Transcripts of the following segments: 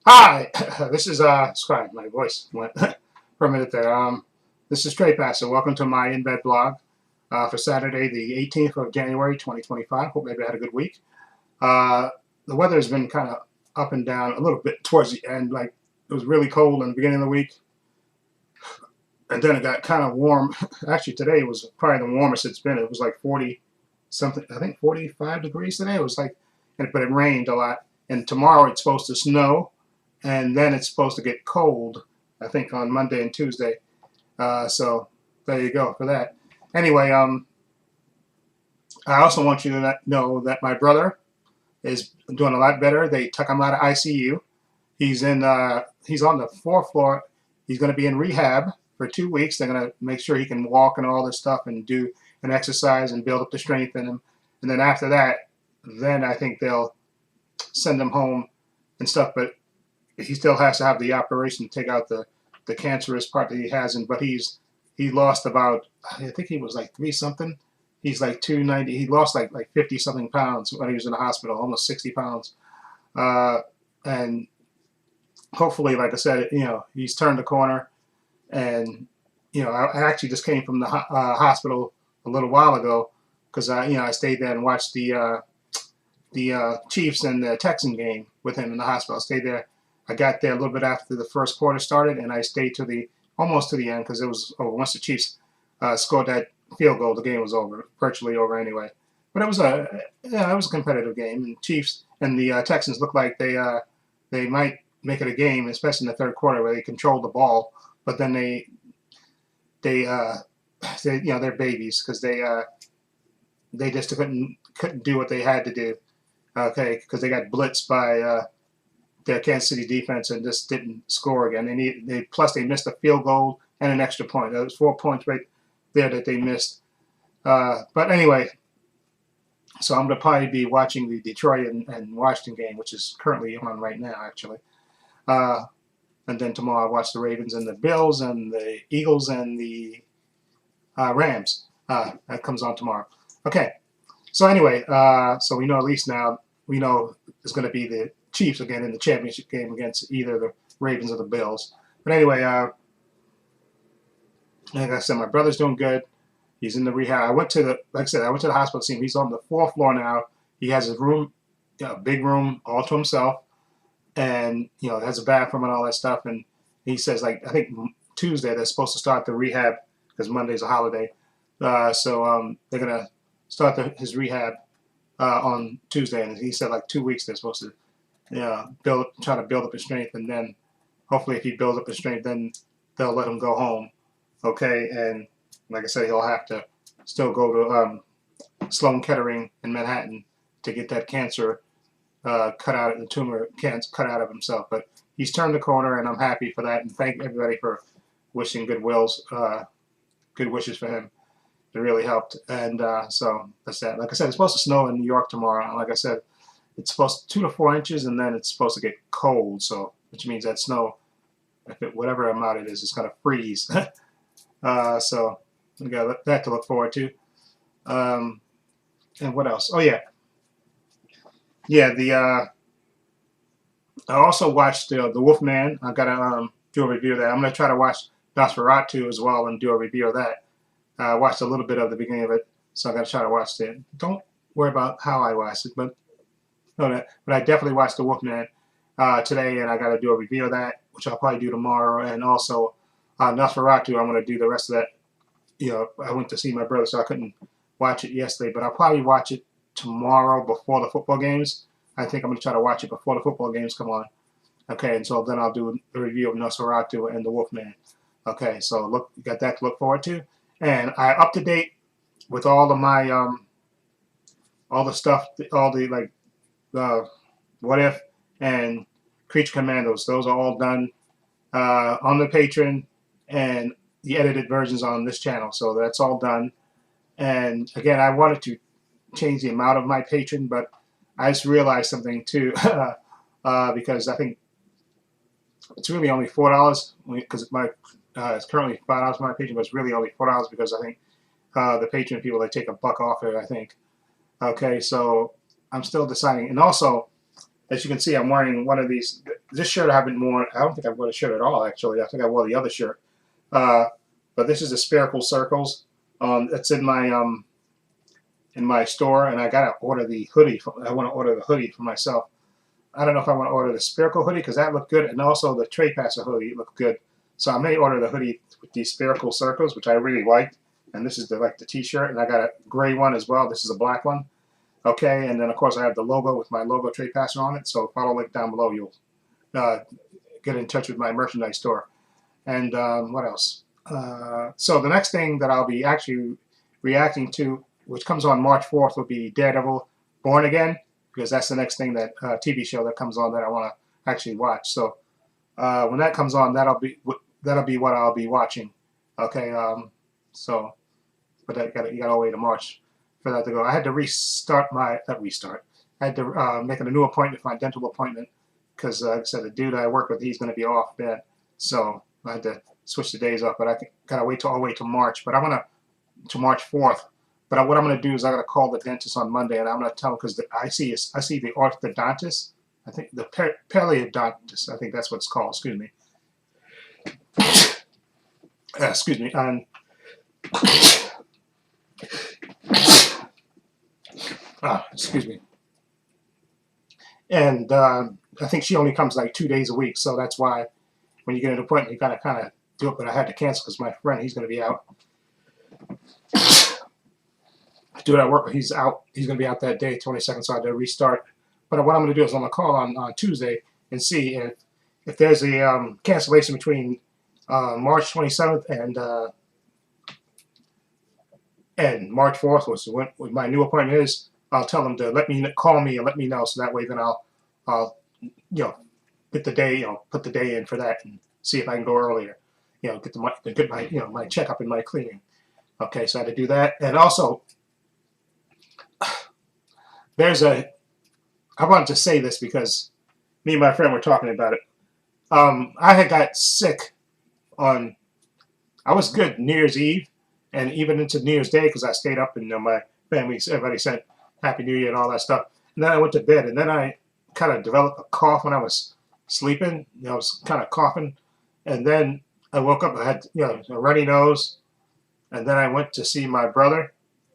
Hi, this is sorry, my voice went for a minute there. This is Trepacer. Welcome to my In Bed blog for Saturday, the 18th of January, 2025. Hope maybe I had a good week. Uh, the weather has been kind of up and down a little bit towards the end. Like it was really cold in the beginning of the week, and then it got kind of warm. Actually, today was probably the warmest it's been. It was like 40 something. I think 45 degrees today. It was like, but it rained a lot. And tomorrow it's supposed to snow and then it's supposed to get cold, I think, on Monday and Tuesday. So there you go for that. Anyway, I also want you to know that my brother is doing a lot better. They took him out of ICU. He's on the fourth floor. He's going to be in rehab for 2 weeks. They're going to make sure he can walk and all this stuff and do an exercise and build up the strength in him. And then after that, then I think they'll send him home and stuff. But he still has to have the operation to take out the cancerous part that he has, and but he lost about, I think he was like 3 something. He's like 290. He lost like 50 something pounds when he was in the hospital, almost 60 pounds. And hopefully, like I said, he's turned the corner. And I actually just came from the hospital a little while ago because I stayed there and watched the Chiefs and the Texan game with him in the hospital. I stayed there. I got there a little bit after the first quarter started, and I stayed to the almost to the end because it was over. Once the Chiefs scored that field goal, the game was over, virtually over anyway. But it was a competitive game, and Chiefs and the Texans looked like they might make it a game, especially in the third quarter where they controlled the ball, but then they, uh, they're babies because they just couldn't do what they had to do. Okay, because they got blitzed by their Kansas City defense and just didn't score again. They missed a field goal and an extra point. That was 4 points right there that they missed. But anyway, so I'm going to probably be watching the Detroit and Washington game, which is currently on right now, actually. Uh, and then tomorrow I'll watch the Ravens and the Bills and the Eagles and the Rams. That comes on tomorrow. Okay. So anyway, so we know at least now we know it's going to be the Chiefs again in the championship game against either the Ravens or the Bills. But anyway, like I said, my brother's doing good. He's in the rehab. Like I said, I went to the hospital to see him. He's on the fourth floor now. He has his room, a big room all to himself, and has a bathroom and all that stuff. And he says, like, I think Tuesday they're supposed to start the rehab because Monday's a holiday. So they're gonna start his rehab on Tuesday, and he said like 2 weeks they're supposed to try to build up his strength, and then hopefully if he builds up his strength, then they'll let him go home. Okay, and like I said, he'll have to still go to Sloan Kettering in Manhattan to get that cancer cut out, the tumor cut out of himself. But he's turned the corner, and I'm happy for that. And thank everybody for wishing good wishes for him. It really helped. And so that's that. Like I said, it's supposed to snow in New York tomorrow. Like I said, it's supposed to 2 to 4 inches, and then it's supposed to get cold. So, which means that snow, whatever amount it is, it's gonna freeze. So we got that to look forward to. And what else? Oh yeah. I also watched the Wolfman. I gotta do a review of that. I'm gonna try to watch Nosferatu as well and do a review of that. I watched a little bit of the beginning of it, so I gotta try to watch it. Don't worry about how I watched it, but I definitely watched the Wolfman today, and I got to do a review of that, which I'll probably do tomorrow. And also Nosferatu, I'm going to do the rest of that. I went to see my brother, so I couldn't watch it yesterday, but I'll probably watch it tomorrow before the football games. I think I'm going to try to watch it before the football games come on. Okay, and so then I'll do a review of Nosferatu and the Wolfman. Okay, so you got that to look forward to. And I up to date with all of my all the stuff, all the like What If and Creature Commandos. Those are all done on the Patreon and the edited versions on this channel. So that's all done. And again, I wanted to change the amount of my Patreon, but I just realized something too, because I think it's really only $4 because it's currently $5 for my Patreon, but it's really only $4 because I think the Patreon people, they take $1 off it, I think. Okay, so I'm still deciding. And also, As you can see, I'm wearing one of these. This shirt I haven't worn. I don't think I've worn a shirt at all, actually. I think I wore the other shirt. Uh, but this is the spherical circles. It's in my store, and I gotta order the hoodie. I want to order the hoodie for myself. I don't know if I want to order the spherical hoodie because that looked good, and also the Trepacer hoodie looked good. So I may order the hoodie with these spherical circles, which I really liked. And this is the T-shirt, and I got a gray one as well. This is a black one. Okay, and then of course I have the logo with my logo Trepacer on it. So follow the link down below. You'll uh, get in touch with my merchandise store. And what else? So the next thing that I'll be actually reacting to, which comes on March 4th, will be Daredevil Born Again, because that's the next thing that TV show that comes on that I want to actually watch. So when that comes on, that'll be what I'll be watching. Okay, so but you got to wait to March for that to go. I had to restart my not restart. I had to make a new appointment for my dental appointment because like I said, the dude I work with, he's going to be off bed, so I had to switch the days up. But I gotta wait till March. But I'm gonna to March 4th. But what I'm gonna do is I'm gonna call the dentist on Monday, and I'm gonna tell him because I see the orthodontist. I think the periodontist. I think that's what it's called. Excuse me. Excuse me. And excuse me. And I think she only comes like 2 days a week, so that's why when you get an appointment, you gotta kind of do it. But I had to cancel because my friend, he's gonna be out. Dude I work with, he's out. He's gonna be out that day, 22nd, so I had to restart. But what I'm gonna do is I'm gonna call on Tuesday and see if there's a cancellation between March 27th and March 4th, which is when my new appointment is. I'll tell them to call me and let me know, so that way then I'll get the day, put the day in for that and see if I can go earlier. Get my my checkup and my cleaning. Okay, so I had to do that, and also I wanted to say this because me and my friend were talking about it. I had got sick I was good New Year's Eve and even into New Year's Day because I stayed up and my family, everybody said Happy New Year and all that stuff. And then I went to bed, and then I kind of developed a cough when I was sleeping. I was kind of coughing, and then I woke up. I had a runny nose, and then I went to see my brother,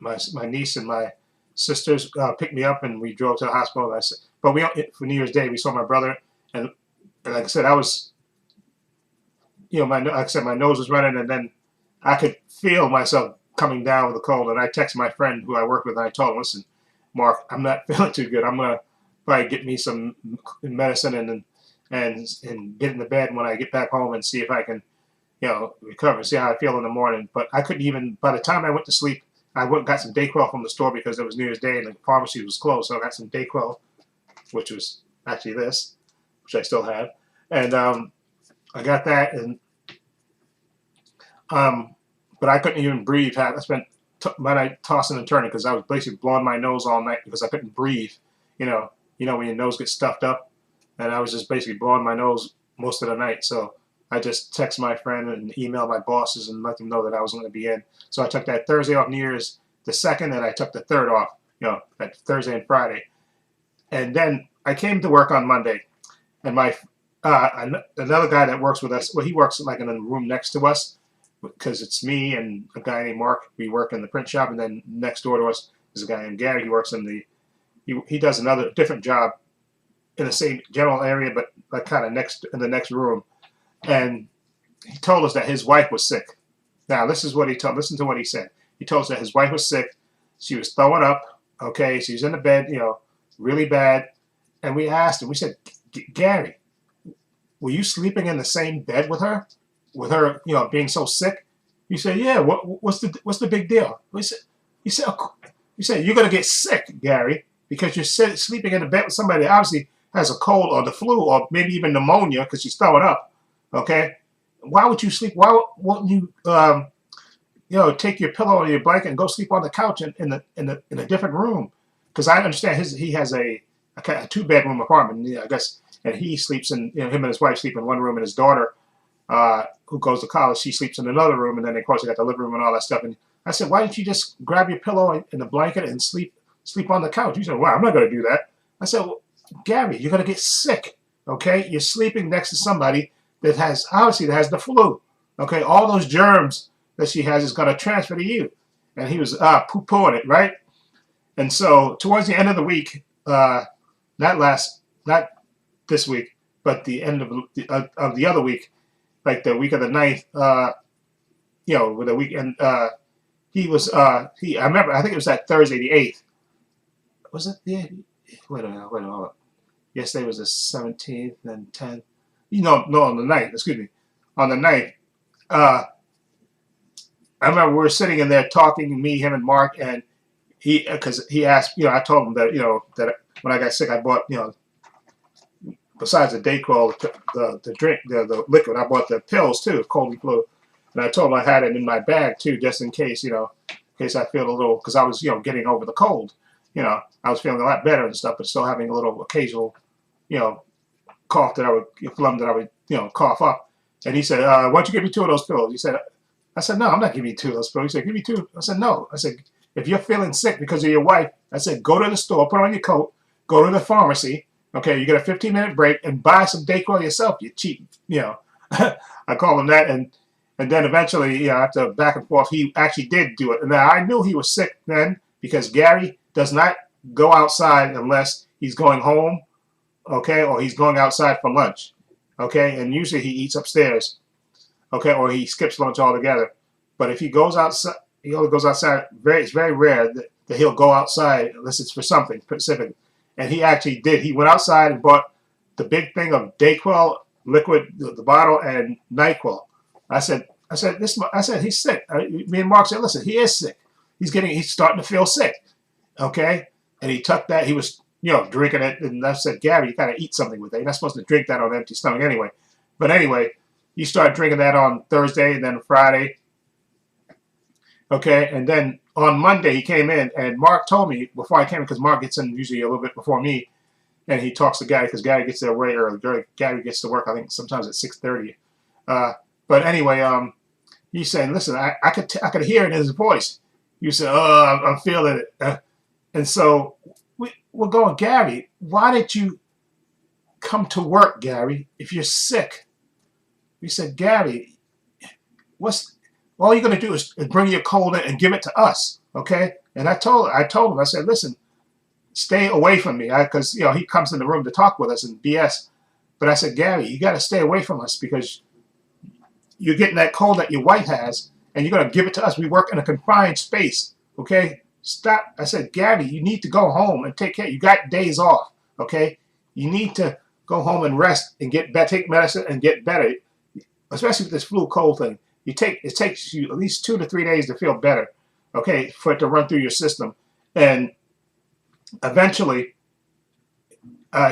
my niece, and my sisters picked me up, and we drove to the hospital. And I said, but for New Year's Day we saw my brother, and like I said, I was like I said, my nose was running, and then I could feel myself coming down with a cold. And I texted my friend who I work with, and I told him, listen, Mark, I'm not feeling too good. I'm gonna probably get me some medicine and get in the bed when I get back home and see if I can recover, see how I feel in the morning. But I couldn't even. By the time I went to sleep, I went and got some Dayquil from the store because it was New Year's Day and the pharmacy was closed. So I got some Dayquil, which was actually this, which I still have, and I got that, and but I couldn't even breathe. I spent my night tossing and turning because I was basically blowing my nose all night because I couldn't breathe. When your nose gets stuffed up, and I was just basically blowing my nose most of the night. So I just text my friend and emailed my bosses and let them know that I was going to be in. So I took that Thursday off, New Year's the 2nd, and I took the 3rd off. That Thursday and Friday, and then I came to work on Monday, and my another guy that works with us, well, he works like in a room next to us because it's me and a guy named Mark. We work in the print shop, and then next door to us is a guy named Gary. He works in he does another different job in the same general area, but like kind of in the next room. And he told us that his wife was sick. Now, listen to what he said. He told us that his wife was sick. She was throwing up. Okay, she was in the bed, really bad. And we asked him. We said, Gary, were you sleeping in the same bed with her? With her, being so sick? He said, yeah. What's the big deal? He said, you're gonna get sick, Gary, because you're sleeping in the bed with somebody that obviously has a cold or the flu or maybe even pneumonia because she's throwing up. Okay, why would you sleep? Why wouldn't you, take your pillow or your blanket and go sleep on the couch in a different room? Because I understand he has a 2-bedroom apartment, I guess, and he sleeps in him and his wife sleep in one room, and his daughter, who goes to college, she sleeps in another room, and then of course they got the living room and all that stuff. And I said, why didn't you just grab your pillow and the blanket and sleep on the couch? He said, well, I'm not going to do that. I said, well, Gary, you're going to get sick. Okay, you're sleeping next to somebody that has the flu. Okay, all those germs that she has is going to transfer to you. And he was poo-pooing it, right? And so towards the end of the week, not this week, but the end of the other week, like the week of the 9th, with the weekend, he was I remember, I think it was that Thursday the 8th. Was it the wait a minute, hold on. Yesterday was the 17th and 10th. No, on the 9th, excuse me. On the 9th, uh, I remember we were sitting in there talking, me, him, and Mark, and because he asked, I told him that, that when I got sick, I bought, besides the Dayquil, the drink, the liquid, I bought the pills too, cold and flu. And I told him I had it in my bag too, just in case, in case I feel a little, because I was, getting over the cold. I was feeling a lot better and stuff, but still having a little occasional, cough that I would, phlegm that I would, cough up. And he said, why don't you give me 2 of those pills? I said, no, I'm not giving you 2 of those pills. He said, give me 2. I said, no. I said, if you're feeling sick because of your wife, I said, go to the store, put on your coat, go to the pharmacy. Okay, you get a 15-minute break and buy some Dayquil yourself. You cheat, I call him that, and then eventually, after back and forth, he actually did do it. And I knew he was sick then because Gary does not go outside unless he's going home, okay, or he's going outside for lunch, okay, and usually he eats upstairs, okay, or he skips lunch altogether. But if he goes outside, he only goes outside. It's very rare that he'll go outside unless it's for something specific. And he actually did. He went outside and bought the big thing of Dayquil liquid, the bottle, and NyQuil. I said, he's sick. Me and Mark said, listen, he is sick. He's starting to feel sick. Okay, and he took that. He was, drinking it, and I said, Gary, you gotta eat something with it. You're not supposed to drink that on an empty stomach anyway. But anyway, he started drinking that on Thursday and then Friday. Okay, and then on Monday he came in, and Mark told me before I came in, because Mark gets in usually a little bit before me, and he talks to Gary because Gary gets there way early. Gary gets to work, I think, sometimes at 6:30. But anyway, he's saying, listen, I could hear it in his voice. You said, oh, I'm feeling it. And so we're going, Gary, why did you come to work, Gary, if you're sick? We said, Gary, all you're going to do is bring your cold in and give it to us, okay? And I told him, I said, listen, stay away from me, because he comes in the room to talk with us and BS. But I said, Gary, you got to stay away from us because you're getting that cold that your wife has, and you're going to give it to us. We work in a confined space, okay? Stop. I said, Gary, you need to go home and take care. You got days off, okay? You need to go home and rest and get better, take medicine and get better, especially with this flu cold thing. It takes you at least 2 to 3 days to feel better, okay, for it to run through your system. And eventually,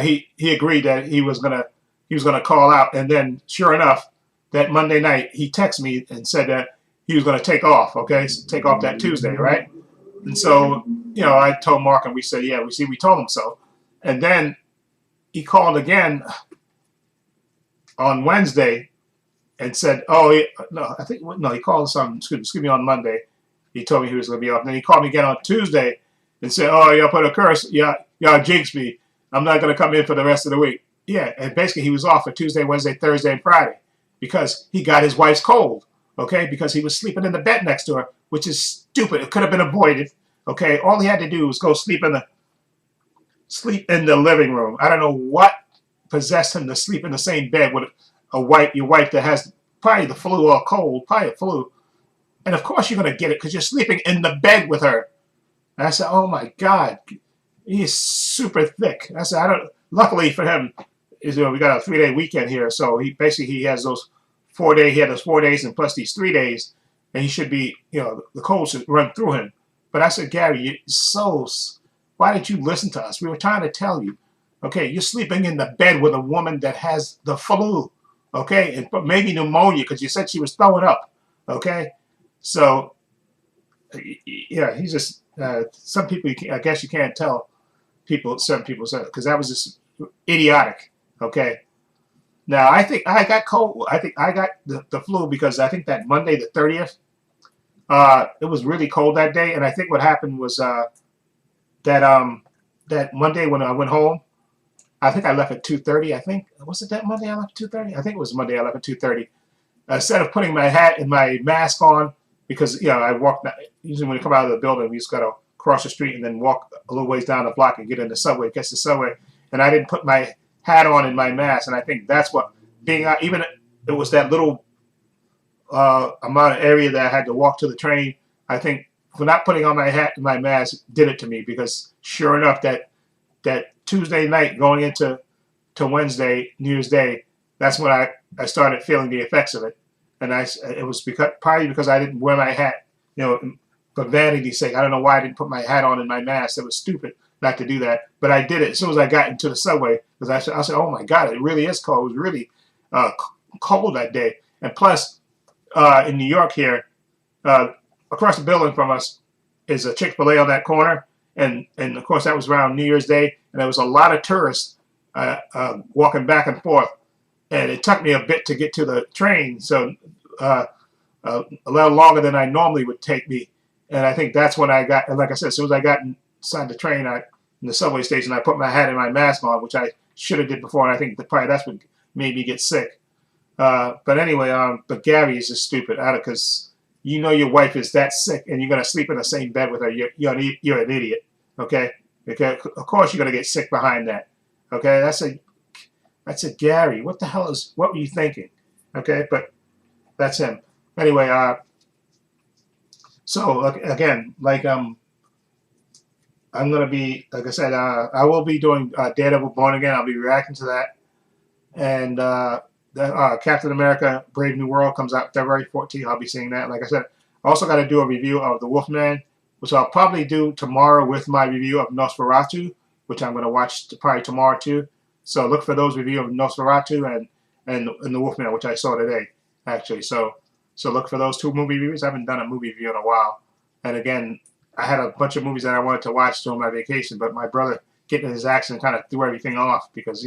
he agreed that he was gonna call out. And then, sure enough, that Monday night he texted me and said that he was gonna take off. Okay, so take off that Tuesday, right? And so, I told Mark, and we said, yeah, we told him so. And then he called again on Wednesday and said, oh, no, he called us on, excuse me, on Monday. He told me he was going to be off. And then he called me again on Tuesday and said, oh, y'all put a curse. Y'all jinxed me. I'm not going to come in for the rest of the week. Yeah, and basically he was off for Tuesday, Wednesday, Thursday, and Friday because he got his wife's cold, okay, because he was sleeping in the bed next to her, which is stupid. It could have been avoided, okay? All he had to do was go sleep in the living room. I don't know what possessed him to sleep in the same bed with your wife that has probably the flu or cold, probably a flu. And of course you're going to get it because you're sleeping in the bed with her. And I said, oh my God, he is super thick. I said, luckily for him, we got a 3-day weekend here. So he has those 4 days, he had those 4 days and plus these 3 days, and he should be, the cold should run through him. But I said, Gary, why didn't you listen to us? We were trying to tell you, okay, you're sleeping in the bed with a woman that has the flu. Okay, and maybe pneumonia because you said she was throwing up. Okay, so yeah, he's just some people. I guess you can't tell certain people, because that was just idiotic. Okay, now I think I got cold. I think I got the flu because I think that Monday the 30th, it was really cold that day, and I think what happened was that Monday when I went home, I think I left at 2:30. I think was it that Monday I left at 2:30? I think it was Monday I left at 2:30. Instead of putting my hat and my mask on, because I walk usually when you come out of the building, we just gotta cross the street and then walk a little ways down the block and get in the subway, catch the subway. And I didn't put my hat on and my mask, and I think that's what being out. Even it was that little amount of area that I had to walk to the train. I think for not putting on my hat and my mask did it to me, because sure enough, that Tuesday night going into Wednesday, New Year's Day, that's when I started feeling the effects of it. And it was probably because I didn't wear my hat, for vanity's sake. I don't know why I didn't put my hat on and my mask. It was stupid not to do that. But I did it as soon as I got into the subway, because I said, oh my God, it really is cold. It was really cold that day. And plus, in New York here, across the building from us is a Chick-fil-A on that corner. And of course, that was around New Year's Day. And there was a lot of tourists walking back and forth. And it took me a bit to get to the train, so a little longer than I normally would take me. And I think that's when I got, and like I said, as soon as I got inside the train, in the subway station, I put my hat and my mask on, which I should have did before. And I think probably that's what made me get sick. But anyway, but Gabby is just stupid, because your wife is that sick, and you're gonna sleep in the same bed with her. You're an idiot. Okay, because of course you're gonna get sick behind that. Okay, I said, Gary, what were you thinking? Okay, but that's him. Anyway, so again, I'm gonna be, like I said, I will be doing Daredevil Born Again. I'll be reacting to that, and Captain America: Brave New World comes out February 14th. I'll be seeing that. Like I said, I also got to do a review of The Wolfman, which I'll probably do tomorrow with my review of Nosferatu, which I'm gonna watch probably tomorrow too. So look for those reviews of Nosferatu and The Wolfman, which I saw today, actually. So look for those two movie reviews. I haven't done a movie review in a while. And again, I had a bunch of movies that I wanted to watch during my vacation, but my brother getting in his accident kind of threw everything off, because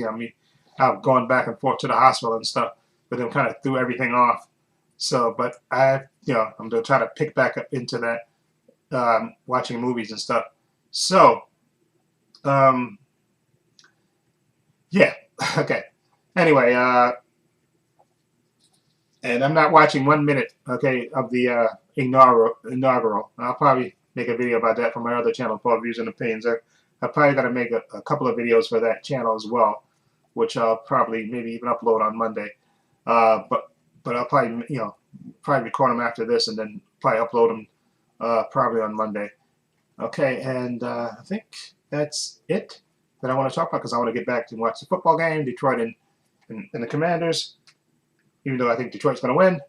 I've gone back and forth to the hospital and stuff, but it kind of threw everything off. So, but I'm going to try to pick back up into that, watching movies and stuff. So, yeah, okay. Anyway, and I'm not watching 1 minute, okay, of the inaugural. I'll probably make a video about that for my other channel, Paul Views and Opinions. I'm probably got to make a couple of videos for that channel as well, which I'll probably maybe even upload on Monday. But I'll probably probably record them after this and then probably upload them probably on Monday. Okay, and I think that's it that I want to talk about, because I want to get back to watch the football game, Detroit and the Commanders. Even though I think Detroit's going to win,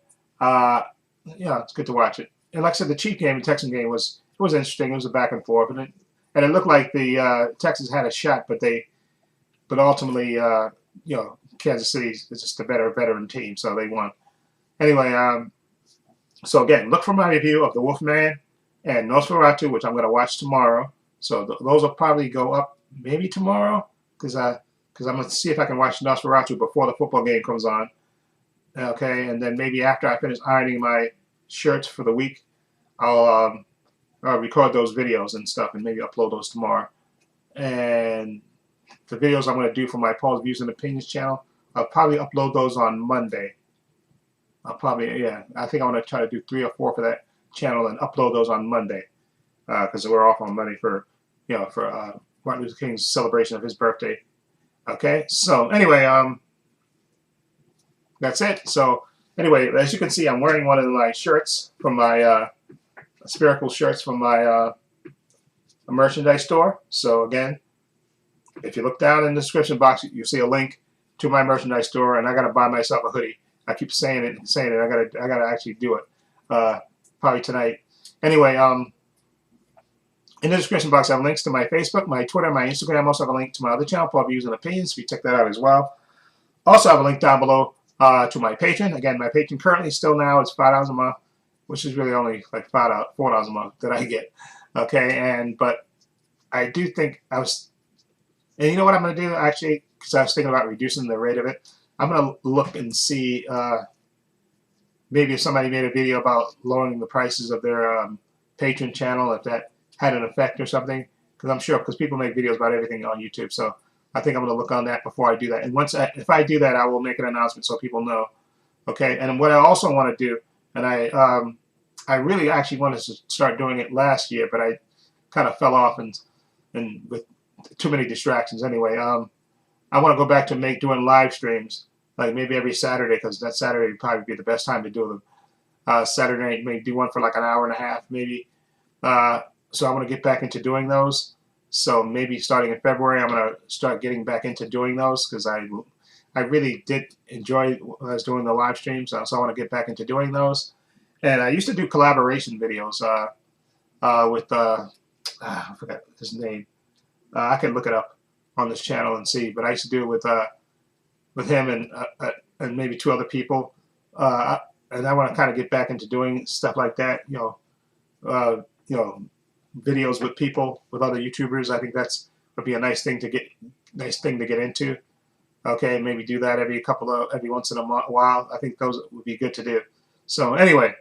it's good to watch it. And like I said, the Chief game, the Texan game was interesting. It was a back and forth, and it looked like the Texans had a shot, but ultimately, Kansas City is just a better veteran team, so they won. Anyway, so again, look for my review of The Wolfman and Nosferatu, which I'm going to watch tomorrow. So those will probably go up maybe tomorrow, because I'm going to see if I can watch Nosferatu before the football game comes on. Okay, and then maybe after I finish ironing my shirts for the week, I'll record those videos and stuff and maybe upload those tomorrow. And the videos I'm going to do for my Paul's Views and Opinions channel, I'll probably upload those on Monday. I think I want to try to do 3 or 4 for that channel and upload those on Monday, because we're off on Monday for Martin Luther King's celebration of his birthday. Okay, so anyway, that's it. So anyway, as you can see, I'm wearing one of my shirts from my spherical shirts from my merchandise store. So again, if you look down in the description box, you'll see a link to my merchandise store, and I gotta buy myself a hoodie. I keep saying it. I gotta actually do it. Probably tonight. Anyway, in the description box, I have links to my Facebook, my Twitter, my Instagram. I also have a link to my other channel, Paul Views and Opinions. So you check that out as well. Also, I have a link down below to my Patreon. Again, my Patreon currently still now is $5 a month, which is really only like $4 a month that I get. Okay, but I do think and you know what I'm going to do actually, because I was thinking about reducing the rate of it. I'm going to look and see maybe if somebody made a video about lowering the prices of their Patreon channel, if that had an effect or something. Because I'm sure, because people make videos about everything on YouTube. So I think I'm going to look on that before I do that. And if I do that, I will make an announcement so people know. Okay. And what I also want to do, and I really actually wanted to start doing it last year, but I kind of fell off and with too many distractions. Anyway, I want to go back to doing live streams, like maybe every Saturday, because that Saturday would probably be the best time to do them. Saturday night, maybe do one for like an hour and a half, maybe. So I want to get back into doing those. So maybe starting in February, I'm going to start getting back into doing those because I really did enjoy when I was doing the live streams. So I want to get back into doing those. And I used to do collaboration videos with I forgot his name. I can look it up on this channel and see. But I used to do it with him and maybe two other people. And I want to kind of get back into doing stuff like that. You know, videos with people, with other YouTubers. I think would be a nice thing to get into. Okay, maybe do that every once in a while. I think those would be good to do. So anyway,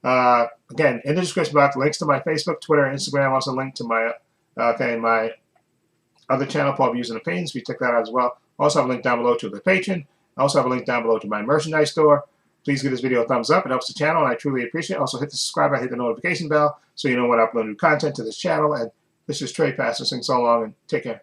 again, in the description box, links to my Facebook, Twitter, Instagram. Also link to my my other channel, Paul Views and Opinions. We check that out as well. Also have a link down below to the Patreon. I also have a link down below to my merchandise store. Please give this video a thumbs up. It helps the channel, and I truly appreciate it. Also, hit the subscribe button, hit the notification bell, so you know when I upload new content to this channel. And this is Trepacer saying so long, and take care.